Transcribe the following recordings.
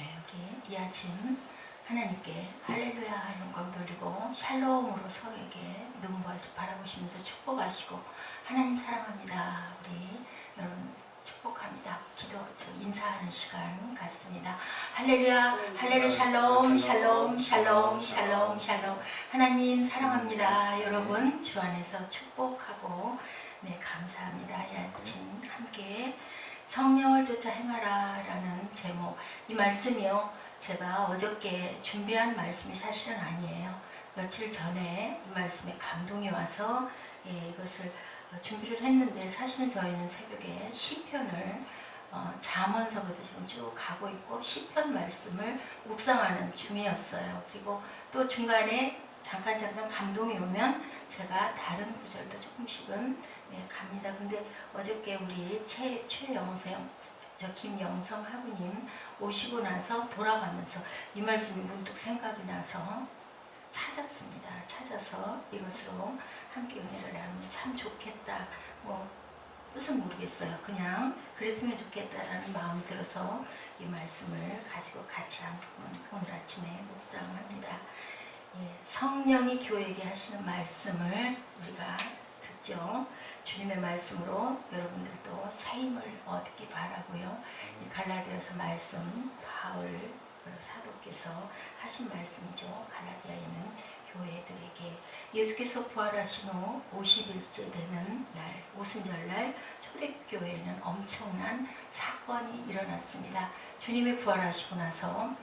네, 우리 이 아침 하나님께 할렐루야 영광 돌리고 샬롬으로 서로에게 눈부어 바라보시면서 축복하시고 하나님 사랑합니다. 우리 여러분 축복합니다. 인사하는 시간 같습니다. 할렐루야, 할렐루야, 샬롬, 샬롬, 샬롬, 샬롬, 샬롬. 하나님 사랑합니다. 여러분 주 안에서 축복하고 네 감사합니다. 이 아침 함께 성령을 쫓아 행하라 라는 제목, 이 말씀이요 제가 어저께 준비한 말씀이 사실은 아니에요. 며칠 전에 이 말씀에 감동이 와서 이것을 준비를 했는데, 사실은 저희는 새벽에 시편을 잠언서부터 지금 쭉 가고 있고 시편 말씀을 묵상하는 중이었어요. 그리고 또 중간에 잠깐 감동이 오면 제가 다른 구절도 조금씩은 갑니다. 근데 어저께 우리 김영성 하부님 오시고 나서 돌아가면서 이 말씀이 문득 생각이 나서 찾았습니다. 찾아서 이것으로 함께 은혜를 나누면 참 좋겠다. 뭐 뜻은 모르겠어요. 그냥 그랬으면 좋겠다라는 마음이 들어서 이 말씀을 가지고 같이 한 부분 오늘 아침에 묵상합니다. 성령이 교회에게 하시는 말씀을 우리가 듣죠. 주님의 말씀으로 여러분들도 새 힘을 얻기 바라고요. 이 갈라디아서 말씀 바울 사도께서 하신 말씀이죠. 갈라디아에 있는 교회들에게 예수께서 부활하신 후 50일째 되는 날, 오순절날 초대교회에는 엄청난 사건이 일어났습니다. 주님이 부활하시고 나서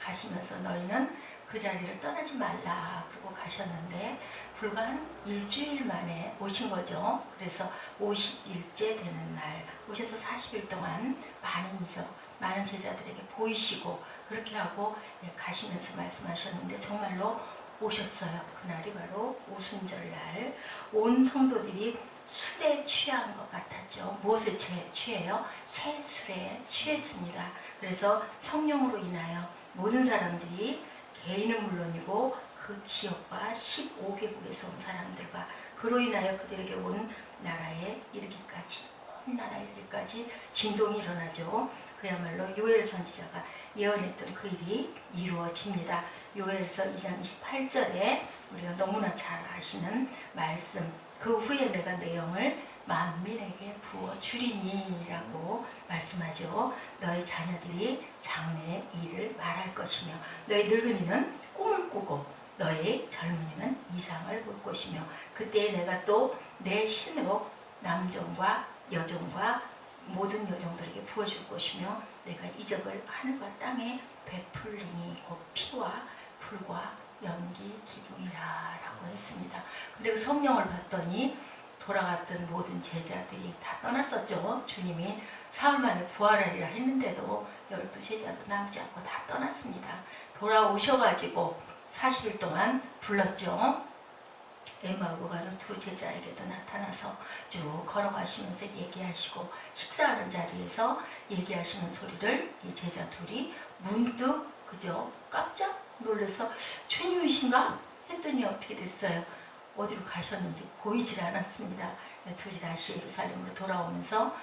가시면서 너희는 그 자리를 떠나지 말라 그러고 가셨는데 불과 한 일주일 만에 오신 거죠. 그래서 50일째 되는 날 오셔서 40일 동안 많은 제자들에게 보이시고 그렇게 하고 가시면서 말씀하셨는데 정말로 오셨어요. 그날이 바로 오순절날. 온 성도들이 술에 취한 것 같았죠. 무엇에 취해요? 새 술에 취했습니다. 그래서 성령으로 인하여 모든 사람들이 개인은 물론이고 그 지역과 15개국에서 온 사람들과 그로 인하여 그들에게 온 나라에 이르기까지, 온 나라에 이르기까지 진동이 일어나죠. 그야말로 요엘 선지자가 예언했던 그 일이 이루어집니다. 요엘서 2장 28절에 우리가 너무나 잘 아시는 말씀, 그 후에 내가 내 영을 만민에게 부어주리니 라고 말씀하죠. 너희 자녀들이 장래의 일을 말할 것이며 너희 늙은이는 꿈을 꾸고 너희 젊은이는 이상을 볼 것이며 그때에 내가 또 내 신으로 남종과 여종과 모든 여종들에게 부어줄 것이며 내가 이적을 하늘과 땅에 베풀리니 곧 피와 불과 연기 기둥이라 라고 했습니다. 근데 그 성령을 봤더니 돌아갔던 모든 제자들이 다 떠났었죠. 주님이 사흘 만에 부활하리라 했는데도 12제자도 남지 않고 다 떠났습니다. 돌아오셔가지고 40일 동안 불렀죠. 엠마오로 가는 두 제자에게도 나타나서 쭉 걸어가시면서 얘기하시고 식사하는 자리에서 얘기하시는 소리를 이 제자 둘이 문득 그저 깜짝 놀라서 주님이신가? 했더니 어떻게 됐어요? 어디로 가셨는지 보이질 않았습니다. 둘이 다시 예루살렘으로 돌아오면서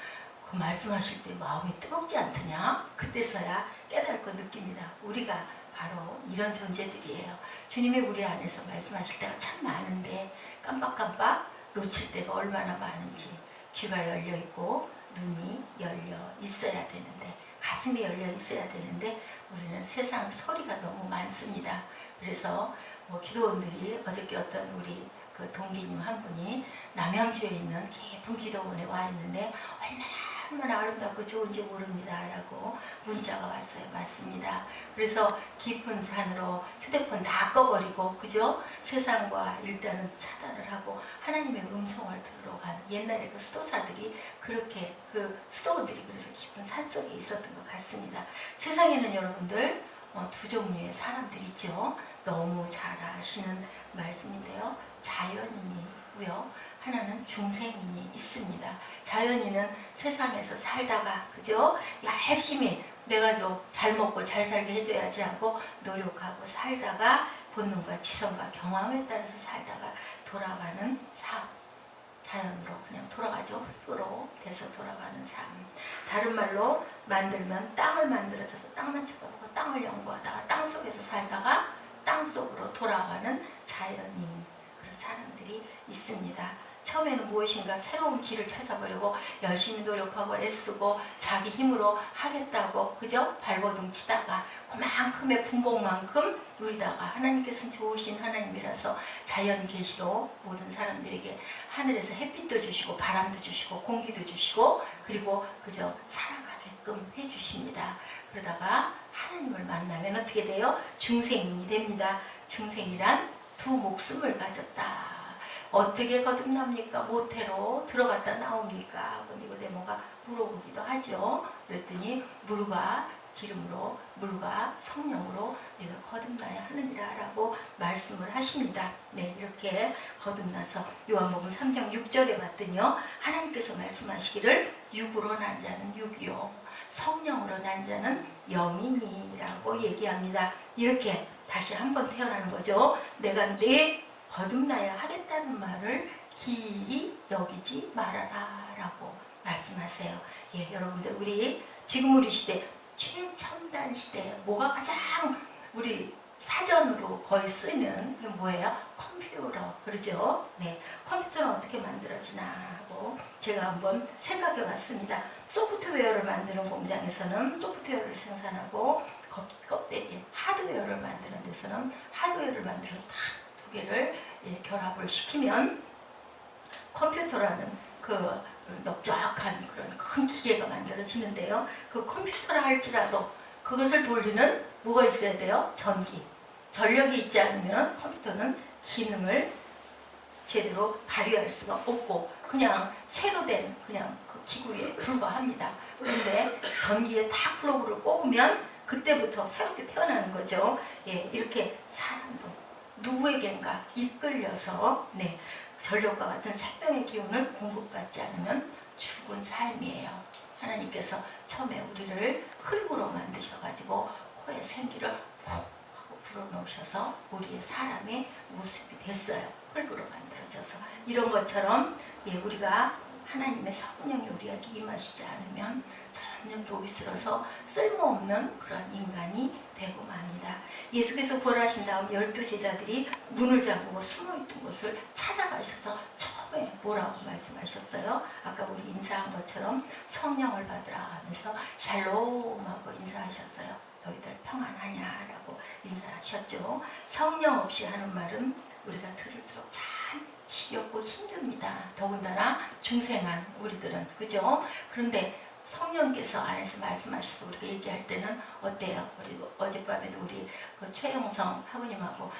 그 말씀하실 때 마음이 뜨겁지 않더냐? 그때서야 깨닫고 느낍니다. 우리가 바로 이런 존재들이에요. 주님이 우리 안에서 말씀하실 때가 참 많은데 깜빡깜빡 놓칠 때가 얼마나 많은지, 귀가 열려 있고 눈이 열려 있어야 되는데 가슴이 열려 있어야 되는데 우리는 세상 소리가 너무 많습니다. 그래서 기도원들이 어저께 어떤 우리 그 동기님 한 분이 남양주에 있는 깊은 기도원에 와 있는데 얼마나 아름답고 좋은지 모릅니다 라고 문자가 왔어요. 맞습니다. 그래서 깊은 산으로 휴대폰 다 꺼버리고 그죠? 세상과 일단은 차단을 하고 하나님의 음성을 들으러 간 옛날에 그 수도사들이 그렇게 그 수도원들이 그래서 깊은 산속에 있었던 것 같습니다. 세상에는 여러분들 두 종류의 사람들이 있죠. 너무 잘 아시는 말씀인데요. 자연인이고요. 하나는 중생인이 있습니다. 자연인은 세상에서 살다가 그죠? 열심히 내가 좀 잘 먹고 잘 살게 해줘야지 하고 노력하고 살다가 본능과 지성과 경험에 따라서 살다가 돌아가는 삶. 자연으로 그냥 돌아가죠. 흙으로 돼서 돌아가는 삶. 다른 말로 만들면 땅을 만들어져서 땅만 쳐다보고 땅을 연구하다가 땅 속에서 살다가 땅 속으로 돌아가는 자연인 그런 사람들이 있습니다. 처음에는 무엇인가 새로운 길을 찾아보려고 열심히 노력하고 애쓰고 자기 힘으로 하겠다고 그죠? 발버둥 치다가 그만큼의 분봉만큼 누리다가 하나님께서는 좋으신 하나님이라서 자연 계시로 모든 사람들에게 하늘에서 햇빛도 주시고 바람도 주시고 공기도 주시고 그리고 그저 살아가게끔 해주십니다. 그러다가 하나님을 만나면 어떻게 돼요? 중생인이 됩니다. 중생이란 두 목숨을 가졌다. 어떻게 거듭납니까? 모태로 들어갔다 나옵니까? 니고데모가 물어보기도 하죠. 그랬더니 물과 기름으로 물과 성령으로 우리가 거듭나야 하느니라 라고 말씀을 하십니다. 네, 이렇게 거듭나서 요한복음 3장 6절에 봤더니요. 하나님께서 말씀하시기를 육으로 난 자는 육이요 성령으로 난 자는 영이니라고 얘기합니다. 이렇게 다시 한번 태어나는 거죠. 내가 내 거듭나야 하겠다는 말을 기이 여기지 말아라 라고 말씀하세요. 예, 여러분들 우리 지금 우리 시대 최첨단 시대에 뭐가 가장 우리 사전으로 거의 쓰이는 게 뭐예요? 컴퓨터 그러죠? 네, 컴퓨터는 어떻게 만들어지나 하고 제가 한번 생각해 봤습니다. 소프트웨어를 만드는 공장에서는 소프트웨어를 생산하고 껍데기 하드웨어를 만드는 데서는 하드웨어를 만들어서 딱 두 개를 결합을 시키면 컴퓨터라는 그 넓적한 그런 큰 기계가 만들어지는데요. 그 컴퓨터라 할지라도 그것을 돌리는 뭐가 있어야 돼요? 전기. 전력이 있지 않으면 컴퓨터는 기능을 제대로 발휘할 수가 없고 그냥 새로 된 그냥 그 기구에 불과합니다. 그런데 전기에 다 플러그를 꼽으면 그때부터 새롭게 태어나는 거죠. 예, 이렇게 사람도 누구에겐가 이끌려서 네, 전력과 같은 생명의 기운을 공급받지 않으면 죽은 삶이에요. 하나님께서 처음에 우리를 흙으로 만드셔가지고 코에 생기를 훅 하고 불어넣으셔서 우리의 사람의 모습이 됐어요. 흙으로 만들어져서 이런 것처럼 예, 우리가 하나님의 성령이 우리에게 임하시지 않으면 점점 노비스러서 쓸모없는 그런 인간이 되고 맙니다. 예수께서 부활하신 다음 12제자들이 문을 잠그고 숨어있던 곳을 찾아가셔서 처음에 뭐라고 말씀하셨어요? 아까 우리 인사한 것처럼 성령을 받으라 하면서 샬롬 하고 인사하셨어요. 너희들 평안하냐라고 인사하셨죠. 성령 없이 하는 말은 우리가 들을수록 참 지겹고 힘듭니다. 더군다나 중생한 우리들은 그죠? 그런데 성령께서 안에서 말씀하셔서 우리가 얘기할 때는 어때요? 그리고 어젯밤에도 우리 그 최영성 학우님하고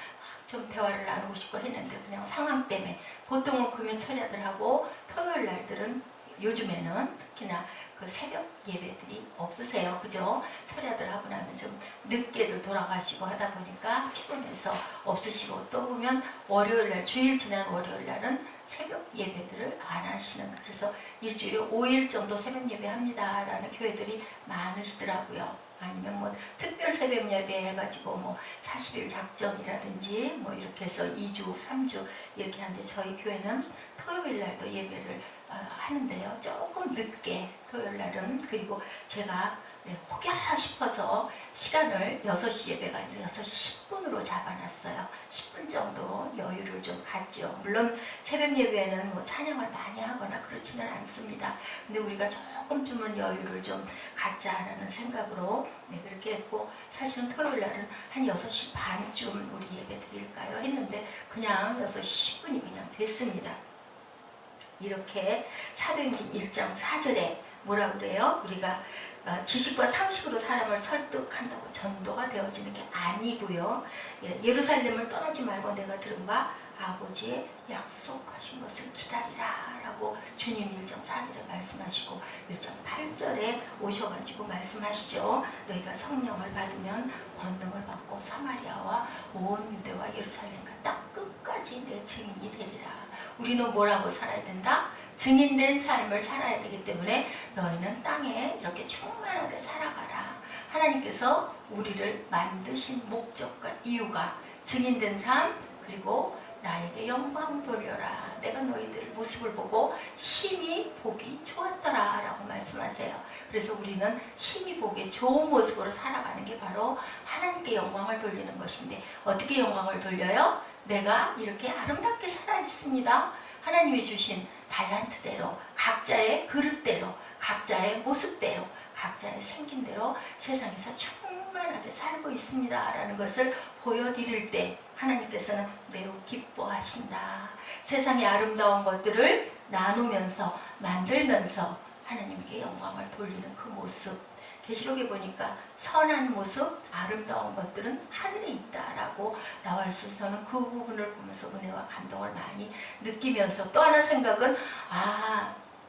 좀 대화를 나누고 싶고 했는데 그냥 상황 때문에 보통은 금요 철야들하고 토요일 날들은 요즘에는 특히나 그 새벽 예배들이 없으세요. 그죠? 철야들 하고 나면 좀 늦게들 돌아가시고 하다 보니까 피곤해서 없으시고 또 보면 월요일 날 주일 지난 월요일 날은 새벽 예배들을 안 하시는 그래서 일주일에 5일 정도 새벽 예배 합니다 라는 교회들이 많으시더라고요. 아니면 뭐 특별 새벽 예배 해가지고 뭐 40일 작정이라든지 뭐 이렇게 해서 2주 3주 이렇게 하는데 저희 교회는 토요일 날도 예배를 하는데요. 조금 늦게 토요일 날은 그리고 제가 혹여 싶어서 시간을 6시 예배가 아니라 6시 10분으로 잡아놨어요. 10분 정도 여유를 좀 갖죠. 물론 새벽 예배에는 뭐 찬양을 많이 하거나 그렇지는 않습니다. 근데 우리가 조금쯤은 여유를 좀 갖자라는 생각으로 그렇게 했고 사실은 토요일 날은 한 6시 반쯤 우리 예배 드릴까요? 했는데 그냥 6시 10분이 그냥 됐습니다. 이렇게 사도행전 1장 4절에 뭐라 그래요? 우리가 지식과 상식으로 사람을 설득한다고 전도가 되어지는 게 아니고요. 예루살렘을 떠나지 말고 내가 들은 바 아버지의 약속하신 것을 기다리라 라고 주님 1장 4절에 말씀하시고 1장 8절에 오셔가지고 말씀하시죠. 너희가 성령을 받으면 권능을 받고 사마리아와 온 유대와 예루살렘과 딱 끝까지 내 증인이 되리라. 우리는 뭐라고 살아야 된다? 증인된 삶을 살아야 되기 때문에 너희는 땅에 이렇게 충만하게 살아가라. 하나님께서 우리를 만드신 목적과 이유가 증인된 삶 그리고 나에게 영광 돌려라. 내가 너희들 모습을 보고 심히 보기 좋았더라 라고 말씀하세요. 그래서 우리는 심히 보기 좋은 모습으로 살아가는 게 바로 하나님께 영광을 돌리는 것인데, 어떻게 영광을 돌려요? 내가 이렇게 아름답게 살아있습니다. 하나님이 주신 달란트대로, 각자의 그릇대로, 각자의 모습대로, 각자의 생긴대로 세상에서 충만하게 살고 있습니다 라는 것을 보여드릴 때 하나님께서는 매우 기뻐하신다. 세상의 아름다운 것들을 나누면서 만들면서 하나님께 영광을 돌리는 그 모습, 계시록에 보니까 선한 모습, 아름다운 것들은 하늘에 있다라고 나와 있어서 저는 그 부분을 보면서 은혜와 감동을 많이 느끼면서, 또 하나 생각은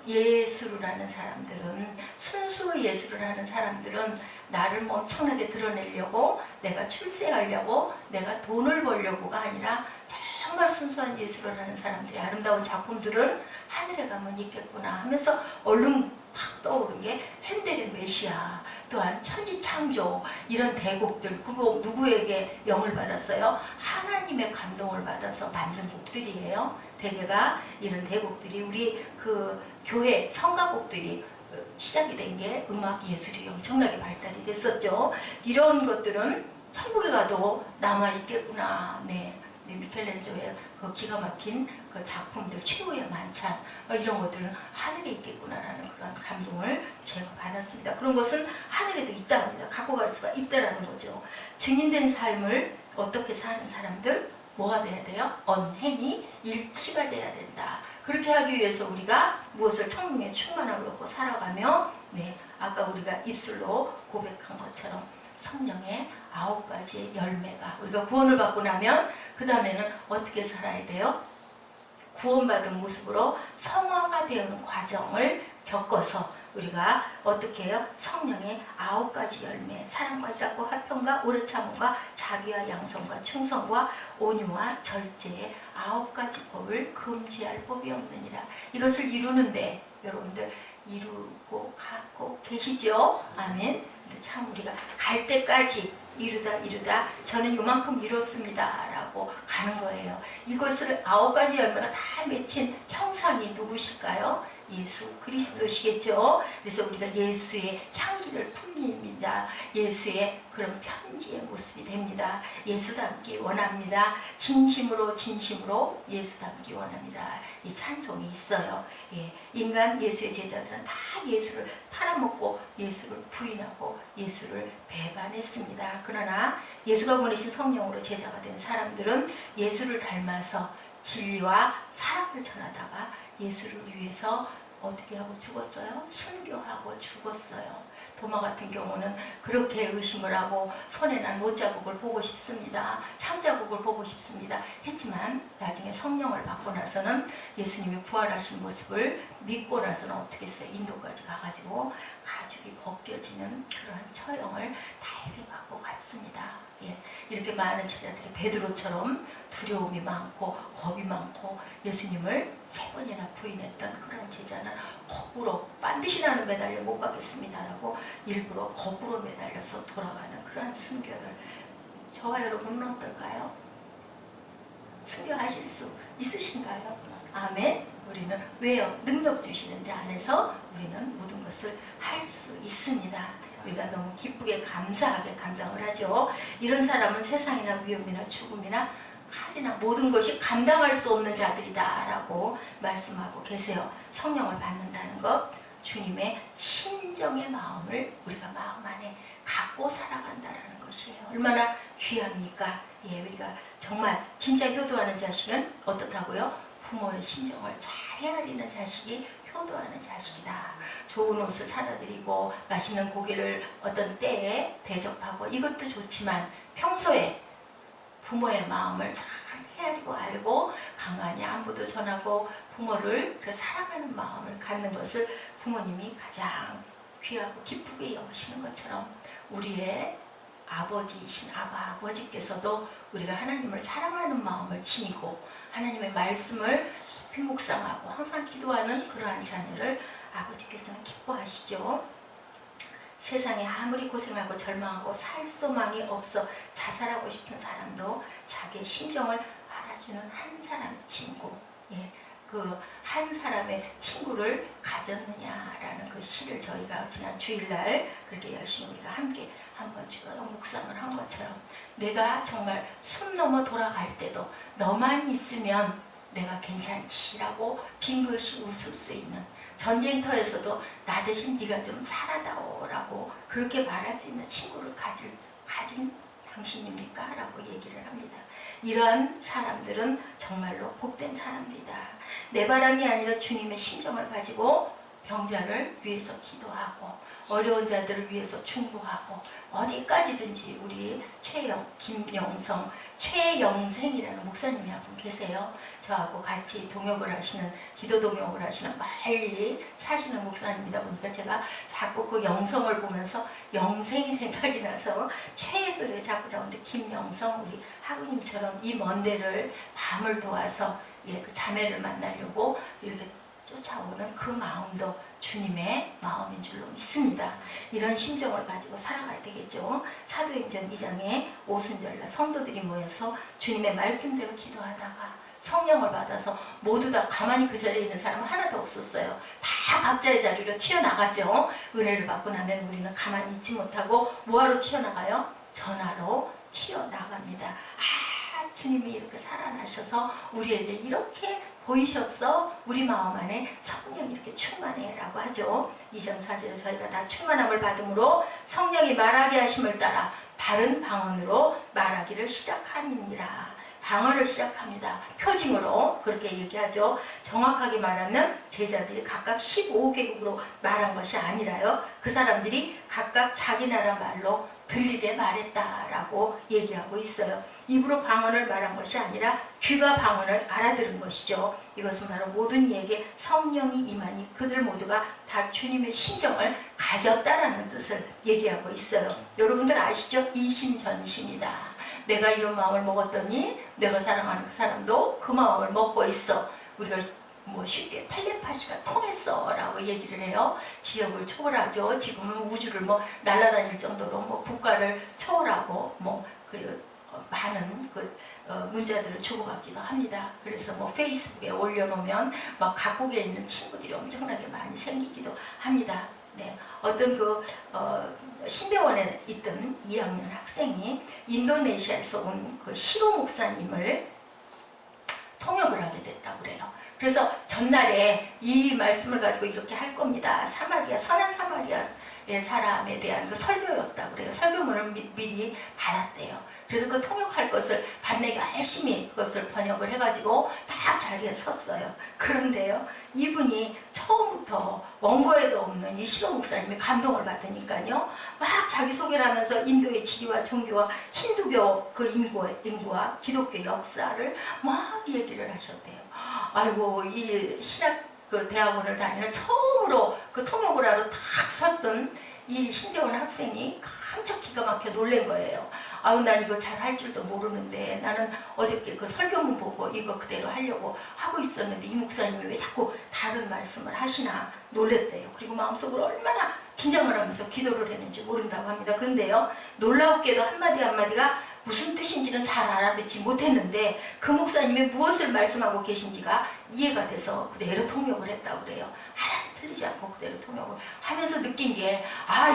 예수를 하는 사람들은, 순수 예수를 하는 사람들은 나를 엄청나게 드러내려고, 내가 출세하려고, 내가 돈을 벌려고가 아니라 정말 순수한 예수를 하는 사람들의 아름다운 작품들은 하늘에 가면 있겠구나 하면서 얼른 팍 떠오른 게 핸델의 메시아, 또한 천지창조, 이런 대곡들, 그거 누구에게 영을 받았어요? 하나님의 감동을 받아서 만든 곡들이에요. 대개가 이런 대곡들이, 우리 그 교회 성가곡들이 시작이 된 게 음악 예술이 엄청나게 발달이 됐었죠. 이런 것들은 천국에 가도 남아 있겠구나. 네. 미켈란젤로의 그 기가 막힌 그 작품들, 최후의 만찬, 이런 것들은 하늘에 있겠구나라는 그런 감동을 제가 받았습니다. 그런 것은 하늘에도 있다고 합니다. 갖고 갈 수가 있다라는 거죠. 증인된 삶을 어떻게 사는 사람들, 뭐가 돼야 돼요? 언행이 일치가 돼야 된다. 그렇게 하기 위해서 우리가 무엇을 성령의 충만함을 얻고 살아가며, 아까 우리가 입술로 고백한 것처럼 성령의 9가지 열매가, 우리가 구원을 받고 나면 그 다음에는 어떻게 살아야 돼요? 구원받은 모습으로 성화가 되는 과정을 겪어서 우리가 어떻게 해요? 성령의 9가지 열매, 사랑과 작고 화평과 오래 참음과 자비와 양성과 충성과 온유와 절제의 9가지 법을 금지할 법이 없느니라. 이것을 이루는데 여러분들 이루고 가고 계시죠? 아멘. 근데 참 우리가 갈 때까지 이루다 저는 이만큼 이뤘습니다 라고 가는 거예요. 이것을 9가지 열매가 다 맺힌 형상이 누구실까요? 예수 그리스도시겠죠. 그래서 우리가 예수의 향기를 품립니다. 예수의 그런 편지의 모습이 됩니다. 예수 닮기 원합니다. 진심으로 예수 닮기 원합니다. 이 찬송이 있어요. 인간 예수의 제자들은 다 예수를 팔아먹고 예수를 부인하고 예수를 배반했습니다. 그러나 예수가 보내신 성령으로 제자가 된 사람들은 예수를 닮아서 진리와 사랑을 전하다가 예수를 위해서 어떻게 하고 죽었어요? 순교하고 죽었어요. 도마 같은 경우는 그렇게 의심을 하고 손에 난 못자국을 보고 싶습니다. 창자국을 보고 싶습니다. 했지만 나중에 성령을 받고 나서는 예수님이 부활하신 모습을 믿고 나서는 어떻게 했어요? 인도까지 가가지고 가죽이 벗겨지는 그런 처형을 달게 받고 갔습니다. 이렇게 많은 제자들이 베드로처럼 두려움이 많고 겁이 많고 예수님을 3번이나 부인했던 그런 제자는 거꾸로 반드시 나는 매달려 못 가겠습니다라고 일부러 거꾸로 매달려서 돌아가는 그런 순교를, 저와 여러분은 어떨까요? 순교하실 수 있으신가요? 아멘. 우리는 왜요? 능력 주시는 자 안에서 우리는 모든 것을 할 수 있습니다. 우리가 너무 기쁘게 감사하게 감당을 하죠. 이런 사람은 세상이나 위험이나 죽음이나 칼이나 모든 것이 감당할 수 없는 자들이다 라고 말씀하고 계세요. 성령을 받는다는 것, 주님의 신정의 마음을 우리가 마음 안에 갖고 살아간다는 것이에요. 얼마나 귀합니까? 우리가 정말 진짜 효도하는 자식은 어떻다고요? 부모의 심정을 잘 헤아리는 자식이 효도하는 자식이다. 좋은 옷을 사다 드리고 맛있는 고기를 어떤 때에 대접하고 이것도 좋지만 평소에 부모의 마음을 잘 헤아리고 알고 간간히 안부도 전하고 부모를 그 사랑하는 마음을 갖는 것을 부모님이 가장 귀하고 기쁘게 여기시는 것처럼 우리의 아버지이신 아버지께서도 우리가 하나님을 사랑하는 마음을 지니고 하나님의 말씀을 깊이 묵상하고 항상 기도하는 그러한 자녀를 아버지께서는 기뻐하시죠. 세상에 아무리 고생하고 절망하고 살 소망이 없어 자살하고 싶은 사람도 자기의 심정을 도와주는 한 사람의 친구, 예, 그 한 사람의 친구를 가졌느냐라는 그 시를 저희가 지난 주일날 그렇게 열심히 우리가 함께 한번 묵상을 한 것처럼, 내가 정말 숨 넘어 돌아갈 때도 너만 있으면 내가 괜찮지라고 빙긋이 웃을 수 있는, 전쟁터에서도 나 대신 네가 좀 살아다오라고 그렇게 말할 수 있는 친구를 가진 당신입니까? 라고 얘기를 합니다. 이러한 사람들은 정말로 복된 사람들이다. 내 바람이 아니라 주님의 심정을 가지고 병자를 위해서 기도하고 어려운 자들을 위해서 중보하고 어디까지든지 우리 최영생이라는 목사님이 한 분 계세요. 저하고 같이 동역을 하시는, 기도 동역을 하시는 멀리 사시는 목사님이다 보니까 제가 자꾸 그 영성을 보면서 영생이 생각이 나서 최의 소리가 자꾸 나오는데, 김영성 우리 하구님처럼 이 먼 데를 밤을 도와서 그 자매를 만나려고 이렇게 쫓아오는 그 마음도 주님의 마음인 줄로 믿습니다. 이런 심정을 가지고 살아가야 되겠죠. 사도행전 2장에 오순절날 성도들이 모여서 주님의 말씀대로 기도하다가 성령을 받아서 모두 다 가만히 그 자리에 있는 사람은 하나도 없었어요. 다 각자의 자리로 튀어나갔죠. 은혜를 받고 나면 우리는 가만히 있지 못하고 뭐하러 튀어나가요? 전하러 튀어나갑니다. 주님이 이렇게 살아나셔서 우리에게 이렇게 보이셨어? 우리 마음 안에 성령이 이렇게 충만해 라고 하죠. 2장 4절에 저희가 다 충만함을 받음으로 성령이 말하게 하심을 따라 다른 방언으로 말하기를 시작하니라. 방언을 시작합니다. 표징으로 그렇게 얘기하죠. 정확하게 말하면 제자들이 각각 15개국으로 말한 것이 아니라요, 그 사람들이 각각 자기 나라 말로 들리게 말했다라고 얘기하고 있어요. 입으로 방언을 말한 것이 아니라 귀가 방언을 알아들은 것이죠. 이것은 바로 모든 이에게 성령이 임하니 그들 모두가 다 주님의 심정을 가졌다라는 뜻을 얘기하고 있어요. 여러분들 아시죠? 이심전심이다. 내가 이런 마음을 먹었더니 내가 사랑하는 그 사람도 그 마음을 먹고 있어. 우리가 쉽게 텔레파시가 통했어 라고 얘기를 해요. 지역을 초월하죠. 지금은 우주를 날아다닐 정도로 국가를 초월하고 많은 문자들을 주고받기도 합니다. 그래서 페이스북에 올려놓으면 각국에 있는 친구들이 엄청나게 많이 생기기도 합니다. 네, 어떤 신대원에 있던 2학년 학생이 인도네시아에서 온 그 시로 목사님을 통역을 하게 됐다고 그래요. 그래서 전날에 이 말씀을 가지고 이렇게 할 겁니다. 선한 사마리아의 사람에 대한 그 설교였다고 그래요. 설교문을 미리 받았대요. 그래서 그 통역할 것을 밤내가 열심히 그것을 번역을 해가지고 딱 자리에 섰어요. 그런데요, 이분이 처음부터 원고에도 없는 이 시로 목사님이 감동을 받으니까요, 막 자기소개를 하면서 인도의 지리와 종교와 힌두교 그 인구와 기독교 역사를 막 얘기를 하셨대요. 아이고, 이 신학 대학원을 다니는 처음으로 그 통역을 하러 딱 섰던 이 신대원 학생이 깜짝 기가 막혀 놀란 거예요. 난 이거 잘 할 줄도 모르는데 나는 어저께 그 설교문 보고 이거 그대로 하려고 하고 있었는데 이 목사님이 왜 자꾸 다른 말씀을 하시나 놀랬대요. 그리고 마음속으로 얼마나 긴장을 하면서 기도를 했는지 모른다고 합니다. 그런데요, 놀랍게도 한마디가 무슨 뜻인지는 잘 알아듣지 못했는데 그 목사님이 무엇을 말씀하고 계신지가 이해가 돼서 그대로 통역을 했다고 그래요. 하나도 틀리지 않고 그대로 통역을 하면서 느낀 게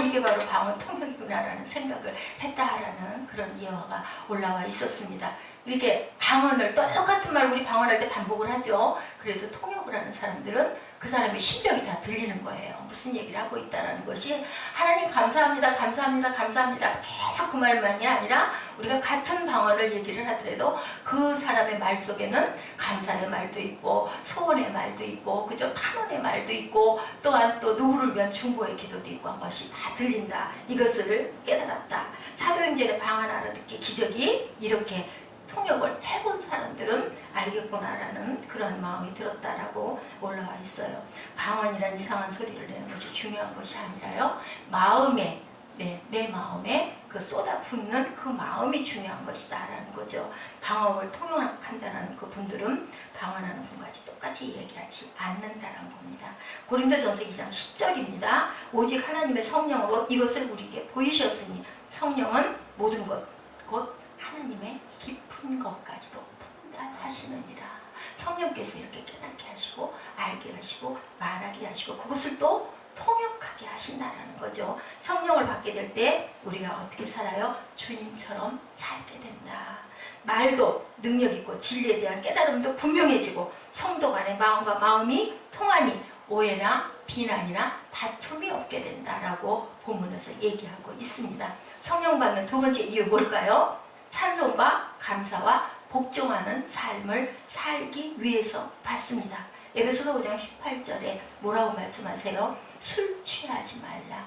이게 바로 방언 통역이구나라는 생각을 했다라는 그런 예화가 올라와 있었습니다. 이렇게 방언을 똑같은 말 우리 방언할 때 반복을 하죠. 그래도 통역을 하는 사람들은 그 사람의 심정이 다 들리는 거예요. 무슨 얘기를 하고 있다는 것이, 하나님 감사합니다, 감사합니다, 감사합니다 계속 그 말만이 아니라 우리가 같은 방언을 얘기를 하더라도 그 사람의 말 속에는 감사의 말도 있고 소원의 말도 있고 그저 탄원의 말도 있고 또한 또 누구를 위한 중보의 기도도 있고 한 것이 다 들린다. 이것을 깨달았다. 사도행전의 방언 알아듣기 기적이 이렇게 통역을 해본 사람들은 알겠구나라는 그런 마음이 들었다라고 올라와 있어요. 방언이란 이상한 소리를 내는 것이 중요한 것이 아니라요, 마음에, 내 마음에 그 쏟아붓는 그 마음이 중요한 것이다라는 거죠. 방언을 통역한다는 그 분들은 방언하는 분까지 똑같이 얘기하지 않는다라는 겁니다. 고린도전서 2장 10절입니다. 오직 하나님의 성령으로 이것을 우리에게 보이셨으니 성령은 모든 것, 곧 하나님의 깊은 것까지도 하시느니라. 성령께서 이렇게 깨닫게 하시고 알게 하시고 말하게 하시고 그것을 또 통역하게 하신다는 거죠. 성령을 받게 될 때 우리가 어떻게 살아요? 주님처럼 살게 된다. 말도 능력 있고 진리에 대한 깨달음도 분명해지고 성도 간의 마음과 마음이 통하니 오해나 비난이나 다툼이 없게 된다라고 본문에서 얘기하고 있습니다. 성령 받는 두 번째 이유 뭘까요? 찬송과 감사와 복종하는 삶을 살기 위해서 받습니다. 에베소서 5장 18절에 뭐라고 말씀하세요? 술 취하지 말라.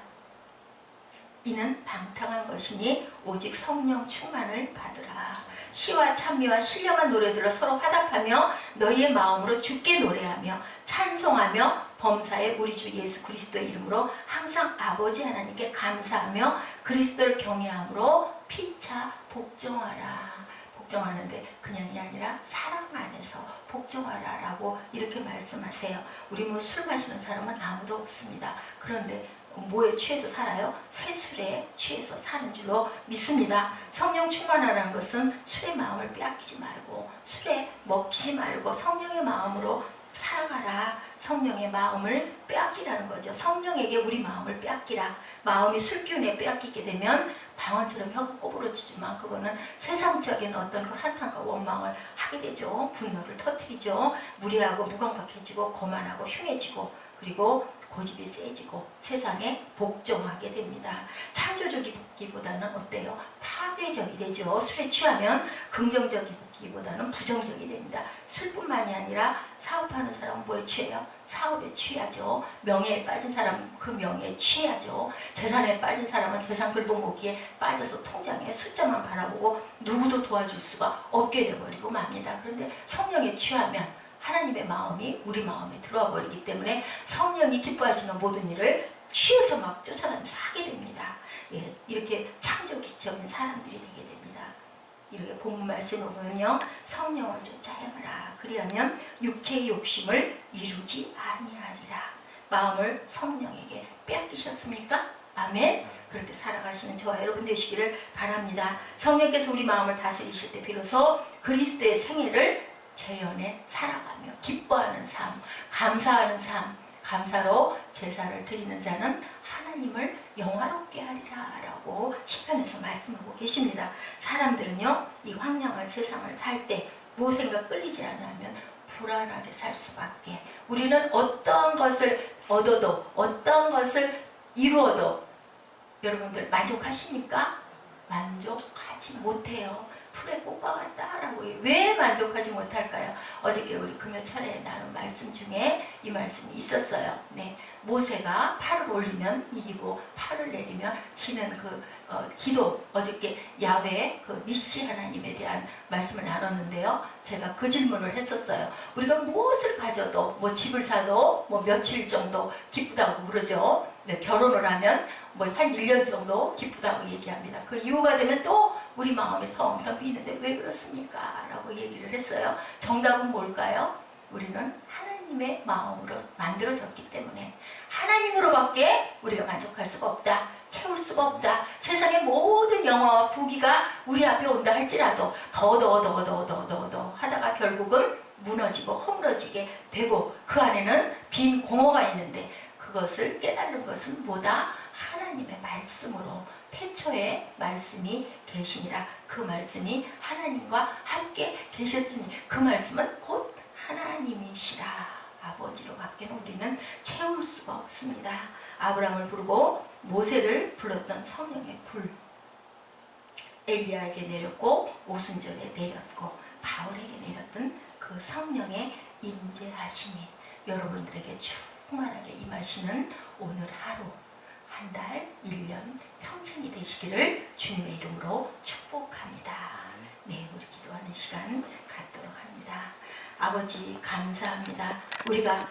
이는 방탕한 것이니 오직 성령 충만을 받으라. 시와 찬미와 신령한 노래들로 서로 화답하며 너희의 마음으로 주께 노래하며 찬송하며 범사에 우리 주 예수 그리스도의 이름으로 항상 아버지 하나님께 감사하며 그리스도를 경외함으로 피차 복종하라. 복종하는데 그냥이 아니라 사랑 안에서 복종하라 라고 이렇게 말씀하세요. 우리 뭐 술 마시는 사람은 아무도 없습니다. 그런데 뭐에 취해서 살아요? 새술에 취해서 사는 줄로 믿습니다. 성령 충만하라는 것은 술의 마음을 빼앗기지 말고 술에 먹히지 말고 성령의 마음으로 살아가라. 성령의 마음을 빼앗기라는 거죠. 성령에게 우리 마음을 빼앗기라. 마음이 술기운에 빼앗기게 되면 방언처럼 혀가 꼬부러지지만 그거는 세상적인 어떤 그 한탄과 원망을 하게 되죠. 분노를 터뜨리죠. 무례하고 무감각해지고 거만하고 흉해지고 그리고 고집이 세지고 세상에 복종하게 됩니다. 창조적이기보다는 어때요? 파괴적이 되죠. 술에 취하면 긍정적이기보다는 부정적이 됩니다. 술뿐만이 아니라 사업하는 사람은 뭐에 취해요? 사업에 취하죠. 명예에 빠진 사람은 그 명예에 취하죠. 재산에 빠진 사람은 재산 굴복모기에 빠져서 통장에 숫자만 바라보고 누구도 도와줄 수가 없게 되어버리고 맙니다. 그런데 성령에 취하면 하나님의 마음이 우리 마음에 들어와 버리기 때문에 성령이 기뻐하시는 모든 일을 취해서 막 쫓아다니면서 하게 됩니다. 예, 이렇게 창조적인 사람들이 되게 됩니다. 이렇게 본문 말씀을 보면요. 성령을 쫓아 행하라. 그리하면 육체의 욕심을 이루지 아니하리라. 마음을 성령에게 빼앗기셨습니까? 아멘. 그렇게 살아가시는 저와 여러분 되시기를 바랍니다. 성령께서 우리 마음을 다스리실 때 비로소 그리스도의 생애를 재연에 살아가며 기뻐하는 삶, 감사하는 삶, 감사로 제사를 드리는 자는 하나님을 영화롭게 하리라 라고 시편에서 말씀하고 계십니다. 사람들은요 이 황량한 세상을 살 때 무엇인가 끌리지 않으면 불안하게 살 수밖에. 우리는 어떤 것을 얻어도 어떤 것을 이루어도 여러분들 만족하십니까? 만족하지 못해요. 풀의 꽃과 같다라고. 왜 만족하지 못할까요? 어저께 우리 금요철에 나눈 말씀 중에 이 말씀이 있었어요. 네, 모세가 팔을 올리면 이기고 팔을 내리면 지는 그 기도, 어저께 야훼 그 니시 하나님에 대한 말씀을 나눴는데요. 제가 그 질문을 했었어요. 우리가 무엇을 가져도 뭐 집을 사도 뭐 며칠 정도 기쁘다고 그러죠. 네, 결혼을 하면 뭐 한 1년 정도 기쁘다고 얘기합니다. 그 이후가 되면 또 우리 마음이 성성 비는데 왜 그렇습니까? 라고 얘기를 했어요. 정답은 뭘까요? 우리는 하나님의 마음으로 만들어졌기 때문에 하나님으로밖에 우리가 만족할 수가 없다. 채울 수가 없다. 세상의 모든 영화와 부귀가 우리 앞에 온다 할지라도 더 하다가 결국은 무너지고 허물어지게 되고 그 안에는 빈 공허가 있는데 그것을 깨닫는 것은 뭐다? 하나님의 말씀으로 태초에 말씀이 계시니라. 그 말씀이 하나님과 함께 계셨으니 그 말씀은 곧 하나님이시라. 아버지로 밖에는 우리는 채울 수가 없습니다. 아브라함을 부르고 모세를 불렀던 성령의 불 엘리야에게 내렸고 오순절에 내렸고 바울에게 내렸던 그 성령의 임재하심이 여러분들에게 충만하게 임하시는 오늘 하루, 한 달, 1년, 평생이 되시기를 주님의 이름으로 축복합니다. 네, 우리 기도하는 시간 갖도록 합니다. 아버지 감사합니다. 우리가